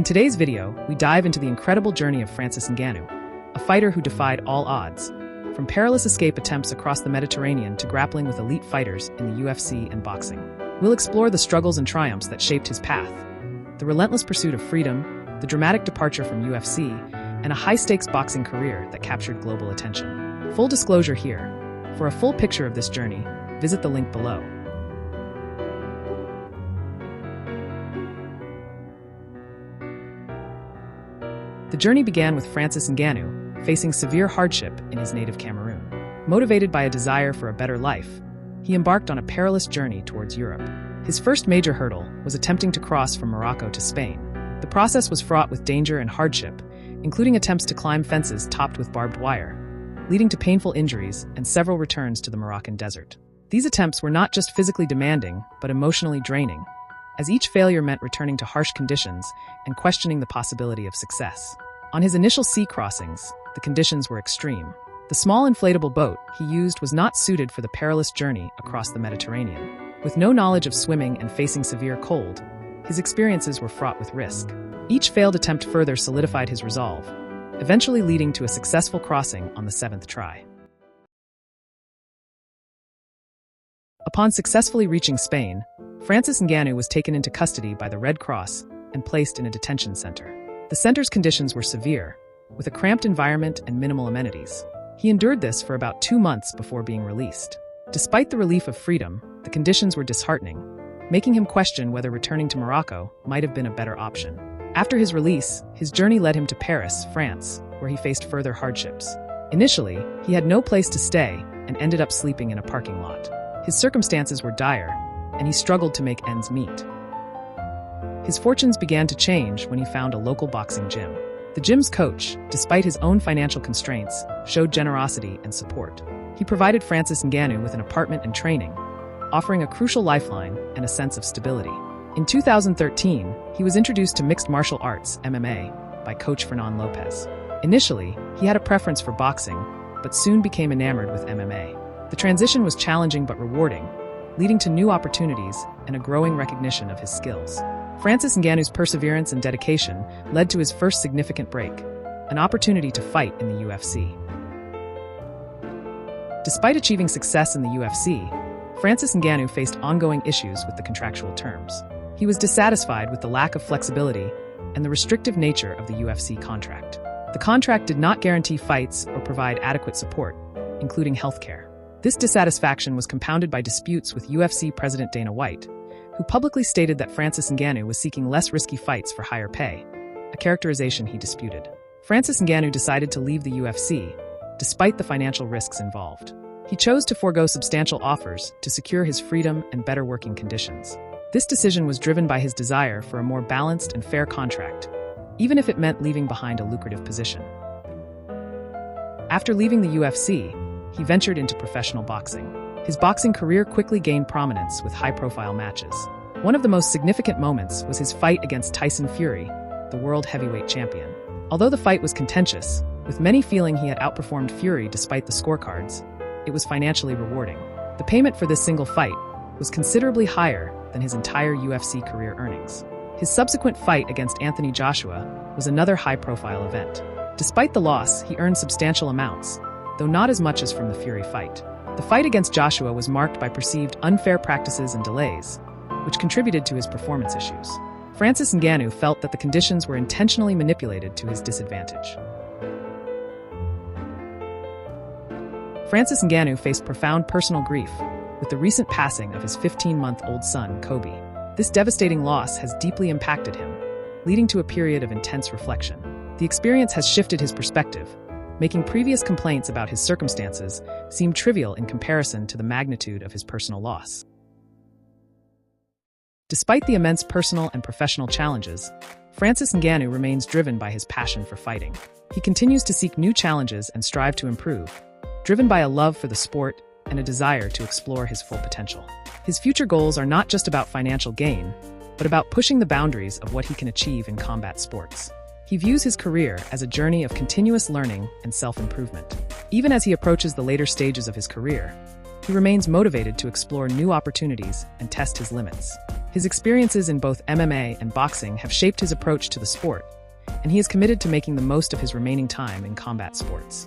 In today's video, we dive into the incredible journey of Francis Ngannou, a fighter who defied all odds, from perilous escape attempts across the Mediterranean to grappling with elite fighters in the UFC and boxing. We'll explore the struggles and triumphs that shaped his path, the relentless pursuit of freedom, the dramatic departure from UFC, and a high-stakes boxing career that captured global attention. Full disclosure here, for a full picture of this journey, visit the link below. The journey began with Francis Ngannou facing severe hardship in his native Cameroon. Motivated by a desire for a better life, he embarked on a perilous journey towards Europe. His first major hurdle was attempting to cross from Morocco to Spain. The process was fraught with danger and hardship, including attempts to climb fences topped with barbed wire, leading to painful injuries and several returns to the Moroccan desert. These attempts were not just physically demanding, but emotionally draining, as each failure meant returning to harsh conditions and questioning the possibility of success. On his initial sea crossings, the conditions were extreme. The small inflatable boat he used was not suited for the perilous journey across the Mediterranean. With no knowledge of swimming and facing severe cold, his experiences were fraught with risk. Each failed attempt further solidified his resolve, eventually leading to a successful crossing on the 7th try. Upon successfully reaching Spain, Francis Ngannou was taken into custody by the Red Cross and placed in a detention center. The center's conditions were severe, with a cramped environment and minimal amenities. He endured this for about 2 months before being released. Despite the relief of freedom, the conditions were disheartening, making him question whether returning to Morocco might have been a better option. After his release, his journey led him to Paris, France, where he faced further hardships. Initially, he had no place to stay and ended up sleeping in a parking lot. His circumstances were dire, and he struggled to make ends meet. His fortunes began to change when he found a local boxing gym. The gym's coach, despite his own financial constraints, showed generosity and support. He provided Francis Ngannou with an apartment and training, offering a crucial lifeline and a sense of stability. In 2013, he was introduced to mixed martial arts (MMA) by coach Fernand Lopez. Initially, he had a preference for boxing, but soon became enamored with MMA. The transition was challenging but rewarding, leading to new opportunities and a growing recognition of his skills. Francis Ngannou's perseverance and dedication led to his first significant break, an opportunity to fight in the UFC. Despite achieving success in the UFC, Francis Ngannou faced ongoing issues with the contractual terms. He was dissatisfied with the lack of flexibility and the restrictive nature of the UFC contract. The contract did not guarantee fights or provide adequate support, including healthcare. This dissatisfaction was compounded by disputes with UFC President Dana White, who publicly stated that Francis Ngannou was seeking less risky fights for higher pay, a characterization he disputed. Francis Ngannou decided to leave the UFC, despite the financial risks involved. He chose to forego substantial offers to secure his freedom and better working conditions. This decision was driven by his desire for a more balanced and fair contract, even if it meant leaving behind a lucrative position. After leaving the UFC, he ventured into professional boxing. His boxing career quickly gained prominence with high-profile matches. One of the most significant moments was his fight against Tyson Fury, the world heavyweight champion. Although the fight was contentious, with many feeling he had outperformed Fury despite the scorecards, it was financially rewarding. The payment for this single fight was considerably higher than his entire UFC career earnings. His subsequent fight against Anthony Joshua was another high-profile event. Despite the loss, he earned substantial amounts, though not as much as from the Fury fight. The fight against Joshua was marked by perceived unfair practices and delays, which contributed to his performance issues. Francis Ngannou felt that the conditions were intentionally manipulated to his disadvantage. Francis Ngannou faced profound personal grief with the recent passing of his 15-month-old son, Kobe. This devastating loss has deeply impacted him, leading to a period of intense reflection. The experience has shifted his perspective, making previous complaints about his circumstances seem trivial in comparison to the magnitude of his personal loss. Despite the immense personal and professional challenges, Francis Ngannou remains driven by his passion for fighting. He continues to seek new challenges and strive to improve, driven by a love for the sport and a desire to explore his full potential. His future goals are not just about financial gain, but about pushing the boundaries of what he can achieve in combat sports. He views his career as a journey of continuous learning and self-improvement. Even as he approaches the later stages of his career, he remains motivated to explore new opportunities and test his limits. His experiences in both MMA and boxing have shaped his approach to the sport, and he is committed to making the most of his remaining time in combat sports.